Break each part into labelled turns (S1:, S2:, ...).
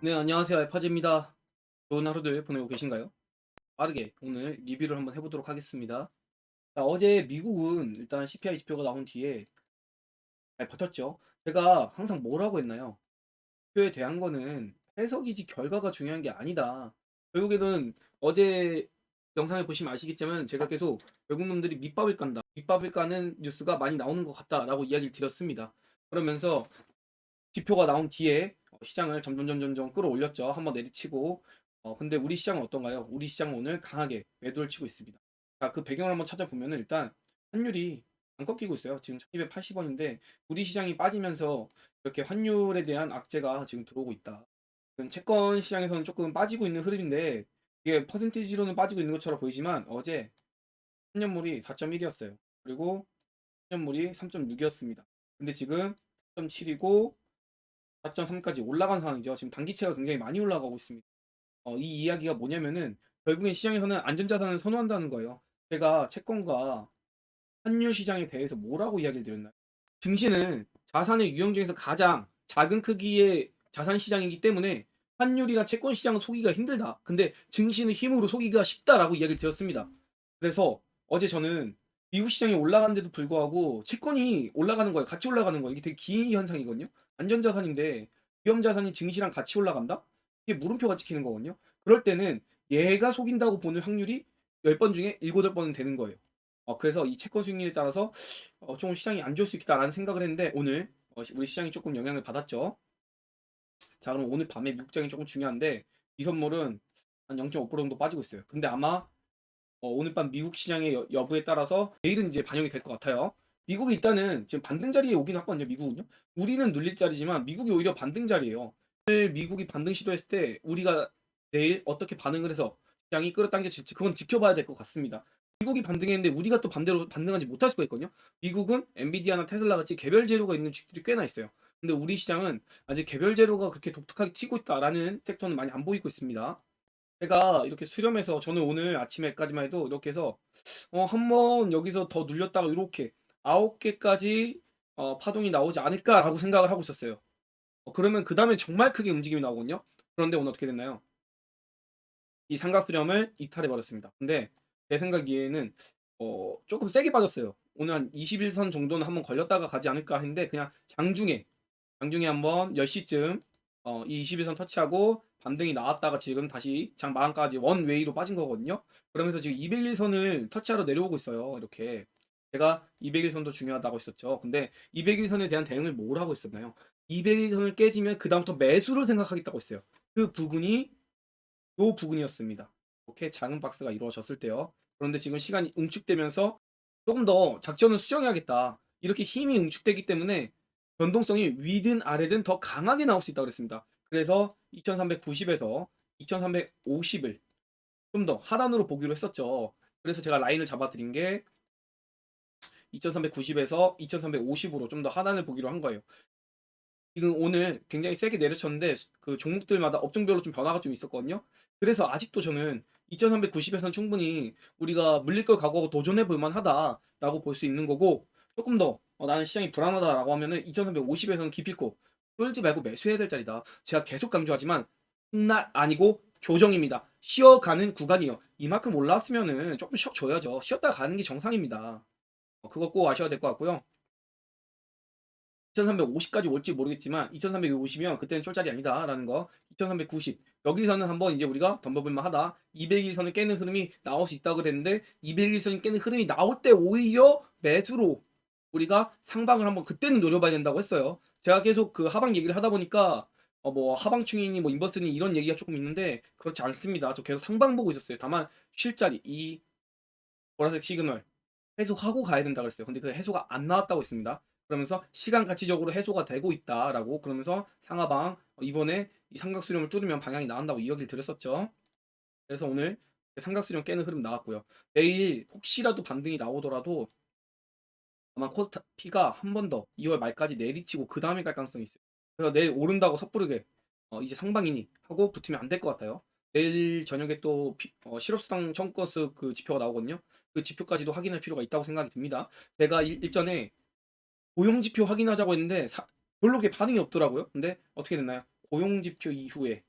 S1: 네, 안녕하세요. 알파즈입니다. 좋은 하루들 보내고 계신가요? 빠르게 오늘 리뷰를 한번 해보도록 하겠습니다. 자, 어제 미국은 일단 CPI 지표가 나온 뒤에 잘 버텼죠. 제가 항상 뭐라고 했나요? 지표에 대한 거는 해석이지 결과가 중요한 게 아니다. 결국에는 어제 영상을 보시면 아시겠지만 제가 계속 외국 놈들이 밑밥을 깐다. 밑밥을 까는 뉴스가 많이 나오는 것 같다라고 이야기를 드렸습니다. 그러면서 지표가 나온 뒤에 시장을 점점 끌어올렸죠. 한번 내리치고. 근데 우리 시장은 어떤가요? 우리 시장은 오늘 강하게 매도를 치고 있습니다. 자, 그 배경을 한번 찾아보면 일단 환율이 안 꺾이고 있어요. 지금 1280원인데 우리 시장이 빠지면서 이렇게 환율에 대한 악재가 지금 들어오고 있다. 지금 채권 시장에서는 조금 빠지고 있는 흐름인데 이게 퍼센티지로는 빠지고 있는 것처럼 보이지만 어제 10년물이 4.1이었어요. 그리고 10년물이 3.6이었습니다. 근데 지금 4.7이고 4.3까지 올라간 상황이죠. 지금 단기채가 굉장히 많이 올라가고 있습니다. 이 이야기가 뭐냐면은 결국엔 시장에서는 안전자산을 선호한다는 거예요. 제가 채권과 환율 시장에 대해서 뭐라고 이야기를 드렸나요? 증시는 자산의 유형 중에서 가장 작은 크기의 자산 시장이기 때문에 환율이나 채권 시장은 속이기가 힘들다. 근데 증시는 힘으로 속이기가 쉽다라고 이야기를 드렸습니다. 그래서 어제 저는 미국 시장이 올라가는데도 불구하고 채권이 올라가는 거예요. 같이 올라가는 거예요. 이게 되게 기이 현상이거든요. 안전자산인데 위험자산이 증시랑 같이 올라간다? 이게 물음표가 찍히는 거거든요. 그럴 때는 얘가 속인다고 보는 확률이 10번 중에 7, 8번은 되는 거예요. 그래서 이 채권 수익률에 따라서 좀 시장이 안 좋을 수 있다라는 생각을 했는데 오늘 우리 시장이 조금 영향을 받았죠. 자, 그럼 오늘 밤에 미국장이 조금 중요한데 이 선물은 한 0.5% 정도 빠지고 있어요. 근데 아마 오늘 밤 미국 시장의 여부에 따라서 내일은 이제 반영이 될 것 같아요. 미국이 일단은 지금 반등 자리에 오긴 했거든요. 미국은요. 우리는 눌릴 자리지만 미국이 오히려 반등 자리예요. 오늘 미국이 반등 시도했을 때 우리가 내일 어떻게 반응을 해서 시장이 끌어당겨질지 그건 지켜봐야 될 것 같습니다. 미국이 반등했는데 우리가 또 반대로 반등하지 못할 수가 있거든요. 미국은 엔비디아나 테슬라 같이 개별 재료가 있는 주식들이 꽤나 있어요. 근데 우리 시장은 아직 개별 재료가 그렇게 독특하게 튀고 있다라는 섹터는 많이 안 보이고 있습니다. 제가 이렇게 수렴해서 저는 오늘 아침에까지만 해도 이렇게 해서 한번 여기서 더 눌렸다가 이렇게 9개까지 파동이 나오지 않을까라고 생각을 하고 있었어요. 그러면 그 다음에 정말 크게 움직임이 나오거든요. 그런데 오늘 어떻게 됐나요? 이 삼각수렴을 이탈해 버렸습니다. 근데 제 생각에는 조금 세게 빠졌어요. 오늘 한 21선 정도는 한번 걸렸다가 가지 않을까 했는데 그냥 장중에 한번 10시쯤 이 21선 터치하고 반등이 나왔다가 지금 다시 장 마감까지 원웨이로 빠진 거거든요. 그러면서 지금 201선을 터치하러 내려오고 있어요. 이렇게 제가 201선도 중요하다고 했었죠. 근데 201선에 대한 대응을 뭐라고 했었나요? 201선을 깨지면 그 다음부터 매수를 생각하겠다고 했어요. 그 부분이 요 부분이었습니다. 이렇게 작은 박스가 이루어졌을 때요. 그런데 지금 시간이 응축되면서 조금 더 작전을 수정해야겠다. 이렇게 힘이 응축되기 때문에 변동성이 위든 아래든 더 강하게 나올 수 있다고 그랬습니다. 그래서 2390에서 2350을 좀 더 하단으로 보기로 했었죠. 그래서 제가 라인을 잡아드린 게 2390에서 2350으로 좀 더 하단을 보기로 한 거예요. 지금 오늘 굉장히 세게 내려쳤는데 그 종목들마다 업종별로 좀 변화가 좀 있었거든요. 그래서 아직도 저는 2390에서는 충분히 우리가 물릴 걸 각오하고 도전해 볼 만하다라고 볼 수 있는 거고 조금 더 나는 시장이 불안하다라고 하면은 2350에서는 기필코 쫄지 말고 매수해야 될 자리다. 제가 계속 강조하지만 훗날 아니고 교정입니다. 쉬어가는 구간이요. 이만큼 올라왔으면은 조금 쉬어줘야죠. 쉬었다가 가는 게 정상입니다. 그거 꼭 아셔야 될 것 같고요. 2350까지 올지 모르겠지만 2350이면 그때는 쫄자리 아니다라는 거. 2390 여기서는 한번 이제 우리가 덤벼볼 만하다. 200일선을 깨는 흐름이 나올 수 있다고 그랬는데 200일선을 깨는 흐름이 나올 때 오히려 매수로 우리가 상방을 한번 그때는 노려봐야 된다고 했어요. 제가 계속 그 하방 얘기를 하다 보니까 뭐 하방충이니 뭐 인버스니 이런 얘기가 조금 있는데 그렇지 않습니다. 저 계속 상방 보고 있었어요. 다만 쉴 자리 이 보라색 시그널 해소하고 가야 된다 그랬어요. 근데 그 해소가 안 나왔다고 했습니다. 그러면서 시간 가치적으로 해소가 되고 있다라고 그러면서 상하방 이번에 이 삼각수렴을 뚫으면 방향이 나온다고 이야기를 드렸었죠. 그래서 오늘 삼각수렴 깨는 흐름 나왔고요. 내일 혹시라도 반등이 나오더라도 아마 코스피가 한 번 더 2월 말까지 내리치고 그 다음에 갈 가능성이 있어요. 그래서 내일 오른다고 섣부르게 이제 상방이니 하고 붙으면 안 될 것 같아요. 내일 저녁에 또 실업수당 청구건수 그 지표가 나오거든요. 그 지표까지도 확인할 필요가 있다고 생각이 듭니다. 제가 일전에 고용지표 확인하자고 했는데 별로 그렇게 반응이 없더라고요. 근데 어떻게 됐나요? 고용지표 이후에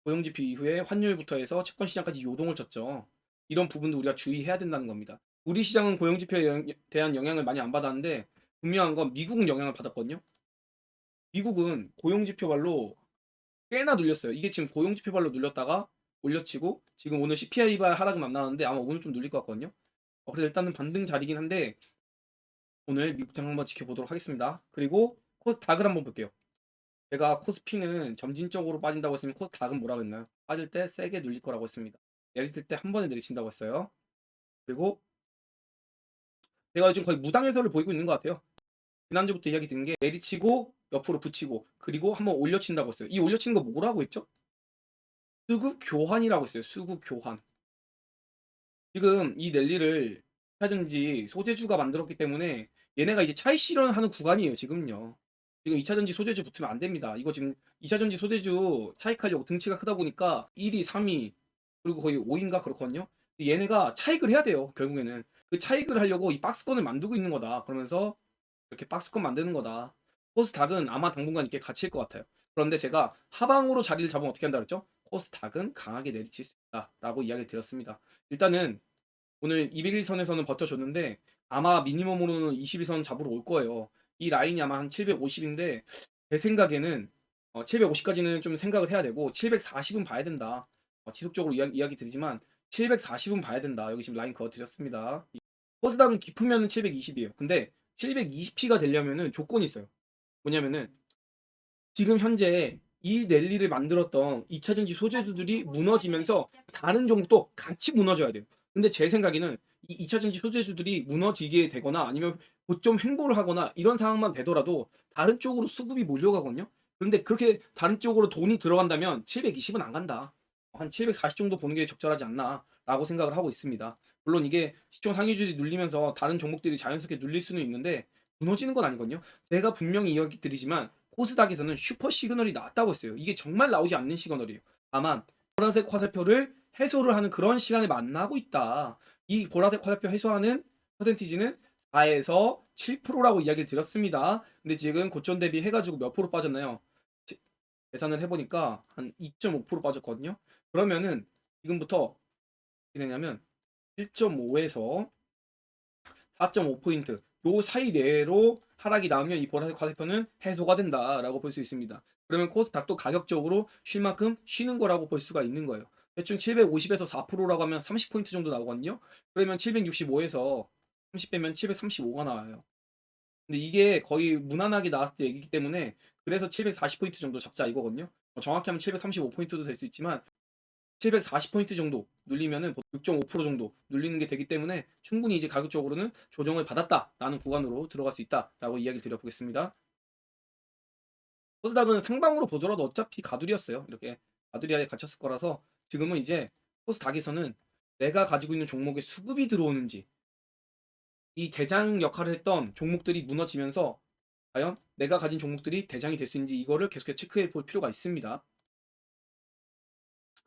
S1: 고용지표 이후에 환율부터 해서 채권 시장까지 요동을 쳤죠. 이런 부분도 우리가 주의해야 된다는 겁니다. 우리 시장은 고용지표에 대한 영향을 많이 안 받았는데 분명한 건 미국은 영향을 받았거든요. 미국은 고용지표발로 꽤나 눌렸어요. 이게 지금 고용지표발로 눌렸다가 올려치고 지금 오늘 CPI발 하락은 안 나왔는데 아마 오늘 좀 눌릴 것 같거든요. 그래서 일단은 반등 자리긴 한데 오늘 미국 장 한번 지켜보도록 하겠습니다. 그리고 코스닥을 한번 볼게요. 제가 코스피는 점진적으로 빠진다고 했으면 코스닥은 뭐라고 했나요? 빠질 때 세게 눌릴 거라고 했습니다. 내리칠 때 한 번에 내리친다고 했어요. 그리고 제가 요즘 거의 무당 해설을 보이고 있는 것 같아요. 지난주부터 이야기 드린 게 내리치고 옆으로 붙이고 그리고 한번 올려친다고 했어요. 이 올려치는 거 뭐라고 했죠? 수급 교환이라고 했어요. 수급 교환. 지금 이 랠리를 2차전지 소재주가 만들었기 때문에 얘네가 이제 차익 실현하는 구간이에요. 지금요. 지금 2차전지 소재주 붙으면 안 됩니다. 이거 지금 2차전지 소재주 차익하려고 등치가 크다 보니까 1위, 3위 그리고 거의 5위인가 그렇거든요. 얘네가 차익을 해야 돼요. 결국에는 그 차익을 하려고 이 박스권을 만들고 있는 거다. 그러면서 이렇게 박스권 만드는 거다. 코스닥은 아마 당분간 이렇게 갇힐 것 같아요. 그런데 제가 하방으로 자리를 잡으면 어떻게 한다 그랬죠? 코스닥은 강하게 내리칠 수 있다라고 이야기를 드렸습니다. 일단은 오늘 200일선에서는 버텨줬는데 아마 미니멈으로는 20일선 잡으러 올 거예요. 이 라인이 아마 한 750인데 제 생각에는 750까지는 좀 생각을 해야 되고 740은 봐야 된다. 지속적으로 이야기 드리지만 740은 봐야 된다. 여기 지금 라인 그어드렸습니다. 코스닥은 깊으면 720이에요. 근데 720P가 되려면은 조건이 있어요. 뭐냐면은 지금 현재 이 랠리를 만들었던 2차전지 소재주들이 무너지면서 다른 종목도 같이 무너져야 돼요. 근데 제 생각에는 이 2차전지 소재주들이 무너지게 되거나 아니면 고점 횡보를 하거나 이런 상황만 되더라도 다른 쪽으로 수급이 몰려가거든요. 그런데 그렇게 다른 쪽으로 돈이 들어간다면 720은 안 간다. 한 740 정도 보는 게 적절하지 않나라고 생각을 하고 있습니다. 물론 이게 시총 상위주들이 눌리면서 다른 종목들이 자연스럽게 눌릴 수는 있는데 무너지는 건 아니거든요. 제가 분명히 이야기 드리지만 코스닥에서는 슈퍼 시그널이 나왔다고 했어요. 이게 정말 나오지 않는 시그널이에요. 다만 보라색 화살표를 해소를 하는 그런 시간에 만나고 있다. 이 보라색 화살표 해소하는 퍼센티지는 4에서 7%라고 이야기를 드렸습니다. 근데 지금 고점 대비 해가지고 몇 프로 빠졌나요? 계산을 해보니까 한 2.5% 빠졌거든요. 그러면은 지금부터 어떻게 되냐면 1.5에서 4.5포인트 요 사이 내로 하락이 나오면 이 보라색 화살표는 해소가 된다라고 볼 수 있습니다. 그러면 코스닥도 가격적으로 쉴 만큼 쉬는 거라고 볼 수가 있는 거예요. 대충 750에서 4%라고 하면 30포인트 정도 나오거든요. 그러면 765에서 30 빼면 735가 나와요. 근데 이게 거의 무난하게 나왔을 때 얘기기 때문에 그래서 740포인트 정도 잡자 이거거든요. 정확히 하면 735포인트도 될 수 있지만 740포인트 정도 눌리면은 6.5% 정도 눌리는 게 되기 때문에 충분히 이제 가격적으로는 조정을 받았다라는 구간으로 들어갈 수 있다라고 이야기를 드려보겠습니다. 코스닥은 상방으로 보더라도 어차피 가두리였어요. 이렇게 가두리 아래 갇혔을 거라서 지금은 이제 코스닥에서는 내가 가지고 있는 종목에 수급이 들어오는지 이 대장 역할을 했던 종목들이 무너지면서 과연 내가 가진 종목들이 대장이 될 수 있는지 이거를 계속해서 체크해 볼 필요가 있습니다.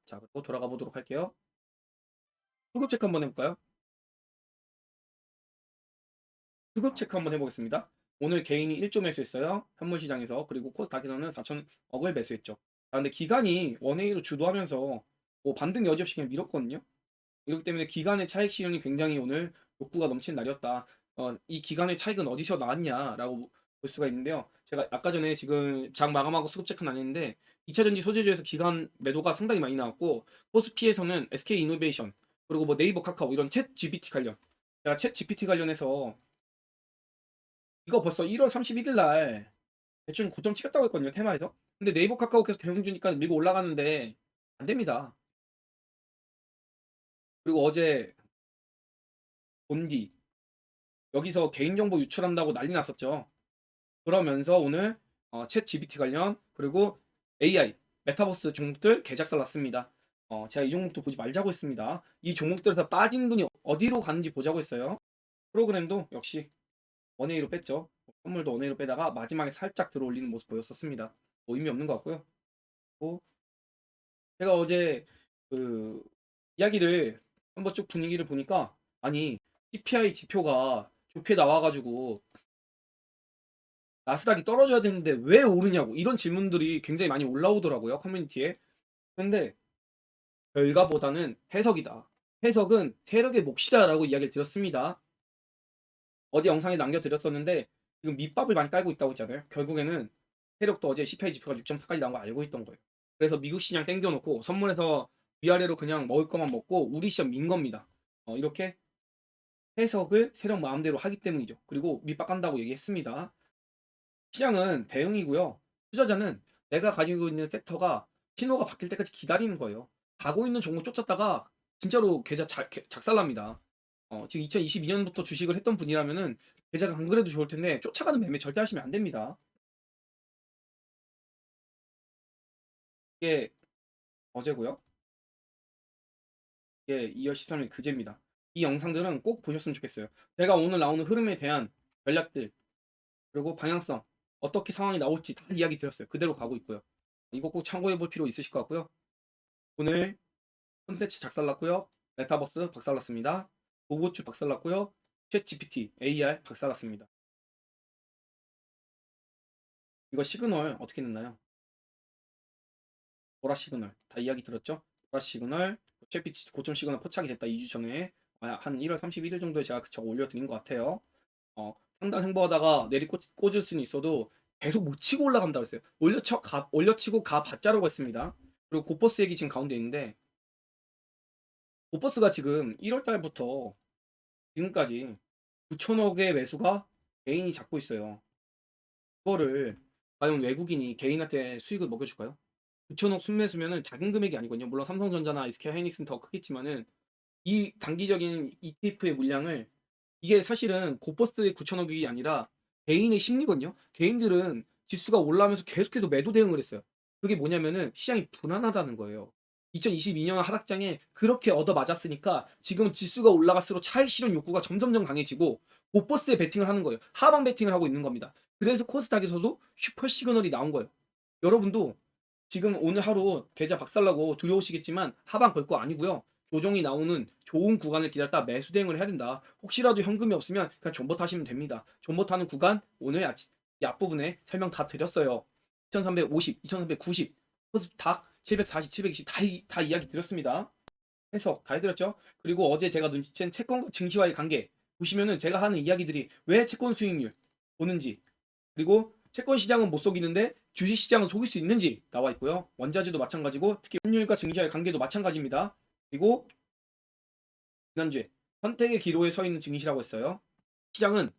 S1: 자, 그리고 돌아가 보도록 할게요. 수급 체크 한번 해볼까요? 수급 체크 한번 해보겠습니다. 오늘 개인이 1조 매수했어요. 현물 시장에서. 그리고 코스닥에서는 4천억을 매수했죠. 근데 기관이 원웨이로 주도하면서 뭐 반등 여지 없이 그냥 밀었거든요. 이렇기 때문에 기관의 차익 실현이 굉장히 오늘 욕구가 넘치는 날이었다. 이 기관의 차익은 어디서 나왔냐라고 볼 수가 있는데요. 제가 아까 전에 지금 장 마감하고 수급 체크는 안 했는데 2차전지 소재주에서 기관 매도가 상당히 많이 나왔고 코스피에서는 SK 이노베이션 그리고 뭐 네이버 카카오 이런 챗 GPT 관련 제가 챗 GPT 관련해서 이거 벌써 1월 31일 날 대충 고점 치겠다고 했거든요. 테마에서. 근데 네이버 카카오 계속 대응 주니까 밀고 올라가는데 안 됩니다. 그리고 어제 본디 여기서 개인정보 유출한다고 난리 났었죠. 그러면서 오늘 챗 GPT 관련 그리고 AI 메타버스 종목들 개작살 났습니다. 제가 이 종목도 보지 말자고 했습니다. 이 종목들에서 빠진 돈이 어디로 가는지 보자고 했어요. 프로그램도 역시 원웨이로 뺐죠. 선물도 원웨이로 빼다가 마지막에 살짝 들어 올리는 모습 보였었습니다. 뭐 의미 없는 것 같고요. 또 제가 어제 그 이야기를 한번 쭉 분위기를 보니까 아니 CPI 지표가 좋게 나와가지고 나스닥이 떨어져야 되는데 왜 오르냐고 이런 질문들이 굉장히 많이 올라오더라고요 커뮤니티에. 근데 결과보다는 해석이다. 해석은 세력의 몫이다라고 이야기를 드렸습니다. 어제 영상에 남겨드렸었는데 지금 밑밥을 많이 깔고 있다고 했잖아요. 결국에는 세력도 어제 CPI 지표가 6.4까지 나온 거 알고 있던 거예요. 그래서 미국 시장 땡겨놓고 선물해서 위아래로 그냥 먹을 것만 먹고 우리 시장 민 겁니다. 이렇게 해석을 세력 마음대로 하기 때문이죠. 그리고 밑밥 깐다고 얘기했습니다. 시장은 대응이고요. 투자자는 내가 가지고 있는 섹터가 신호가 바뀔 때까지 기다리는 거예요. 가고 있는 종목 쫓았다가 진짜로 계좌 작살납니다. 지금 2022년부터 주식을 했던 분이라면은 계좌가 안 그래도 좋을 텐데 쫓아가는 매매 절대 하시면 안 됩니다. 이게 어제고요. 이게 2월 13일 그제입니다. 이 영상들은 꼭 보셨으면 좋겠어요. 제가 오늘 나오는 흐름에 대한 전략들 그리고 방향성 어떻게 상황이 나올지 다 이야기 드렸어요. 그대로 가고 있고요. 이거 꼭 참고해 볼 필요 있으실 것 같고요. 오늘 콘텐츠 작살났고요. 메타버스 박살났습니다. 로봇주 박살났고요. 챗 GPT, AR 박살났습니다. 이거 시그널 어떻게 냈나요? 보라 시그널 다 이야기 들었죠? 보라 시그널, 챗 GPT 고점 시그널 포착이 됐다 2주 전에 한 1월 31일 정도에 제가 저거 올려드린 것 같아요. 상단 행보하다가 꽂을 수는 있어도 계속 못 치고 올라간다 그랬어요. 올려치고 가 받자라고 했습니다. 그리고 고퍼스 얘기 지금 가운데 있는데 고퍼스가 지금 1월 달부터 지금까지 9천억의 매수가 개인이 잡고 있어요. 그거를 과연 외국인이 개인한테 수익을 먹여줄까요? 9천억 순매수면은 작은 금액이 아니거든요. 물론 삼성전자나 SK 하이닉스는 더 크겠지만은 이 단기적인 ETF의 물량을 이게 사실은 고퍼스의 9천억이 아니라 개인의 심리거든요. 개인들은 지수가 올라오면서 계속해서 매도 대응을 했어요. 그게 뭐냐면은 시장이 불안하다는 거예요. 2022년 하락장에 그렇게 얻어 맞았으니까 지금 지수가 올라갈수록 차익 실현 욕구가 점점점 강해지고 고퍼스에 베팅을 하는 거예요. 하방 베팅을 하고 있는 겁니다. 그래서 코스닥에서도 슈퍼 시그널이 나온 거예요. 여러분도 지금 오늘 하루 계좌 박살나고 두려우시겠지만 하방 걸 거 아니고요. 조정이 나오는 좋은 구간을 기다렸다 매수 대응을 해야 된다. 혹시라도 현금이 없으면 그냥 존버 타시면 됩니다. 존버 타는 구간 오늘 이 앞부분에 설명 다 드렸어요. 2350, 2390, 닭 740, 720 다 이야기 드렸습니다. 해석 다 해드렸죠? 그리고 어제 제가 눈치챈 채권과 증시와의 관계 보시면은 제가 하는 이야기들이 왜 채권 수익률 오는지 그리고 채권 시장은 못 속이는데 주식 시장은 속일 수 있는지 나와 있고요. 원자재도 마찬가지고 특히 환율과 증시와의 관계도 마찬가지입니다. 그리고 지난주에 선택의 기로에 서 있는 증시라고 했어요. 시장은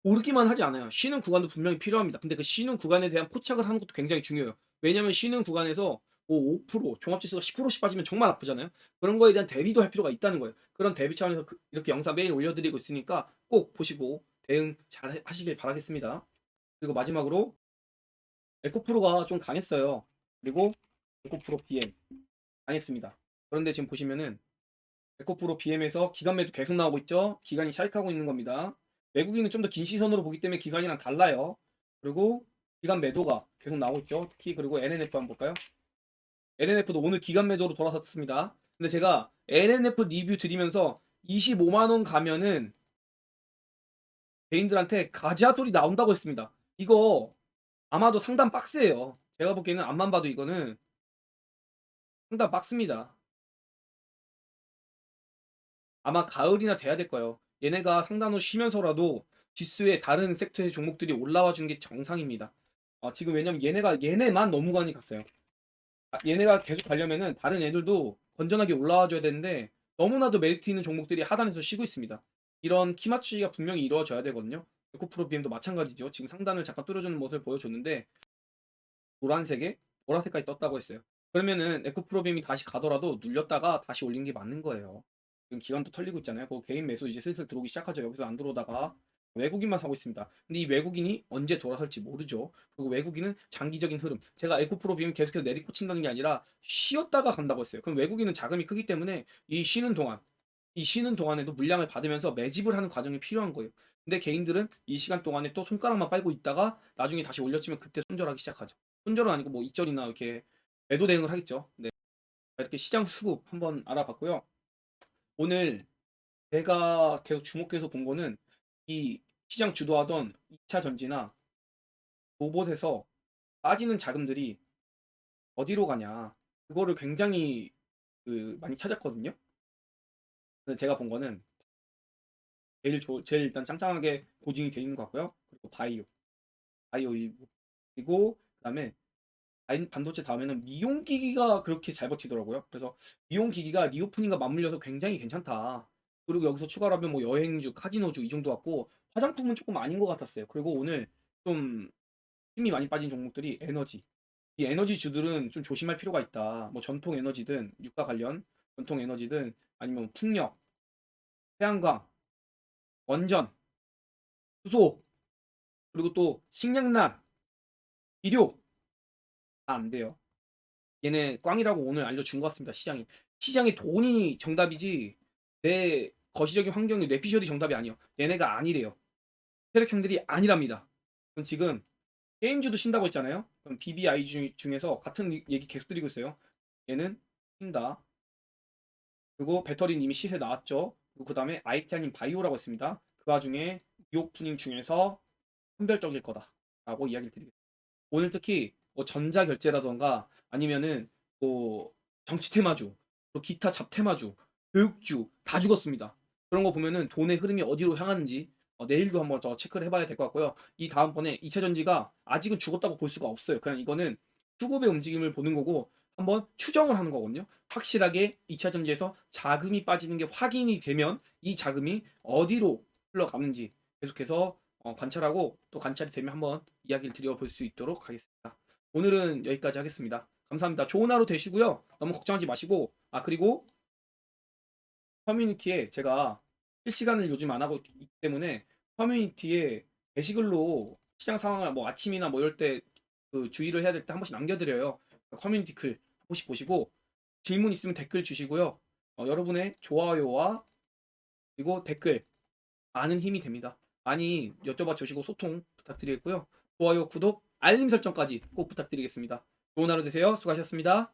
S1: 오르기만 하지 않아요. 쉬는 구간도 분명히 필요합니다. 근데 그 쉬는 구간에 대한 포착을 하는 것도 굉장히 중요해요. 왜냐하면 쉬는 구간에서 뭐 5%, 종합지수가 10%씩 빠지면 정말 아프잖아요. 그런 거에 대한 대비도 할 필요가 있다는 거예요. 그런 대비 차원에서 이렇게 영상 매일 올려드리고 있으니까 꼭 보시고 대응 잘 하시길 바라겠습니다. 그리고 마지막으로 에코프로가 좀 강했어요. 그리고 에코프로 BM 강했습니다. 그런데 지금 보시면은 에코프로 BM에서 기간매도 계속 나오고 있죠. 기간이 샤익하고 있는 겁니다. 외국인은 좀 더 긴 시선으로 보기 때문에 기간이랑 달라요. 그리고 기간 매도가 계속 나오고 있죠. 특히 그리고 NNF 한번 볼까요? NNF도 오늘 기간 매도로 돌아섰습니다. 근데 제가 NNF 리뷰 드리면서 25만 원 가면은 개인들한테 가지아 소리 나온다고 했습니다. 이거 아마도 상단 박스예요. 제가 보기에는 앞만 봐도 이거는 상단 박스입니다. 아마 가을이나 돼야 될 거예요. 얘네가 상단으로 쉬면서라도 지수의 다른 섹터의 종목들이 올라와 준 게 정상입니다. 지금 왜냐면 얘네만 너무 많이 갔어요. 얘네가 계속 가려면은 다른 애들도 건전하게 올라와 줘야 되는데 너무나도 메리트 있는 종목들이 하단에서 쉬고 있습니다. 이런 키 맞추기가 분명히 이루어져야 되거든요. 에코프로 BM도 마찬가지죠. 지금 상단을 잠깐 뚫어주는 모습을 보여줬는데 노란색에 보라색까지 떴다고 했어요. 그러면은 에코프로빔이 다시 가더라도 눌렸다가 다시 올린 게 맞는 거예요. 지금 기간도 털리고 있잖아요. 그 개인 매수 이제 슬슬 들어오기 시작하죠. 여기서 안 들어오다가 외국인만 사고 있습니다. 근데 이 외국인이 언제 돌아설지 모르죠. 그리고 외국인은 장기적인 흐름. 제가 에코프로빔 계속해서 내리꽂힌다는 게 아니라 쉬었다가 간다고 했어요. 그럼 외국인은 자금이 크기 때문에 이 쉬는 동안에도 물량을 받으면서 매집을 하는 과정이 필요한 거예요. 근데 개인들은 이 시간 동안에 또 손가락만 빨고 있다가 나중에 다시 올려치면 그때 손절하기 시작하죠. 손절은 아니고 뭐 이절이나 이렇게 매도 대응을 하겠죠. 네. 이렇게 시장 수급 한번 알아봤고요. 오늘 제가 계속 주목해서 본 거는 이 시장 주도하던 2차 전지나 로봇에서 빠지는 자금들이 어디로 가냐. 그거를 굉장히 많이 찾았거든요. 근데 제가 본 거는 제일 일단 짱짱하게 고증이 돼 있는 것 같고요. 그리고 바이오 일부. 그리고 그다음에 반도체 다음에는 미용기기가 그렇게 잘 버티더라고요. 그래서 미용기기가 리오프닝과 맞물려서 굉장히 괜찮다. 그리고 여기서 추가로 하면 뭐 여행주, 카지노주 이 정도 같고 화장품은 조금 아닌 것 같았어요. 그리고 오늘 좀 힘이 많이 빠진 종목들이 에너지. 이 에너지 주들은 좀 조심할 필요가 있다. 뭐 전통 에너지든 유가 관련 전통 에너지든 아니면 풍력, 태양광, 원전, 수소, 그리고 또 식량난, 비료 다 안 돼요. 얘네 꽝이라고 오늘 알려준 것 같습니다. 시장이 돈이 정답이지 내 거시적인 환경이 뇌피셜이 정답이 아니에요. 얘네가 아니래요. 혈액형들이 아니랍니다. 그럼 지금 게임주도 쉰다고 했잖아요. 그럼 BBI 중에서 같은 얘기 계속 드리고 있어요. 얘는 쉰다. 그리고 배터리는 이미 시세 나왔죠. 그리고 그 다음에 아이티아닌 바이오라고 했습니다. 그 와중에 미오프닝 중에서 선별적일 거다라고 이야기를 드리겠습니다. 오늘 특히 뭐 전자결제라던가 아니면은 뭐 정치 테마주, 또 기타 잡테마주, 교육주 다 죽었습니다. 그런 거 보면은 돈의 흐름이 어디로 향하는지 내일도 한번 더 체크를 해봐야 될 것 같고요. 이 다음번에 2차 전지가 아직은 죽었다고 볼 수가 없어요. 그냥 이거는 수급의 움직임을 보는 거고 한번 추정을 하는 거거든요. 확실하게 2차 전지에서 자금이 빠지는 게 확인이 되면 이 자금이 어디로 흘러가는지 계속해서 관찰하고 또 관찰이 되면 한번 이야기를 드려볼 수 있도록 하겠습니다. 오늘은 여기까지 하겠습니다. 감사합니다. 좋은 하루 되시고요. 너무 걱정하지 마시고 그리고 커뮤니티에 제가 실시간을 요즘 안 하고 있기 때문에 커뮤니티에 게시글로 시장 상황을 뭐 아침이나 뭐 이럴 때 주의를 해야 될 때 한 번씩 남겨드려요. 커뮤니티 글 한 번씩 보시고 질문 있으면 댓글 주시고요. 여러분의 좋아요와 그리고 댓글 많은 힘이 됩니다. 많이 여쭤봐 주시고 소통 부탁드리겠고요. 좋아요, 구독, 알림 설정까지 꼭 부탁드리겠습니다. 좋은 하루 되세요. 수고하셨습니다.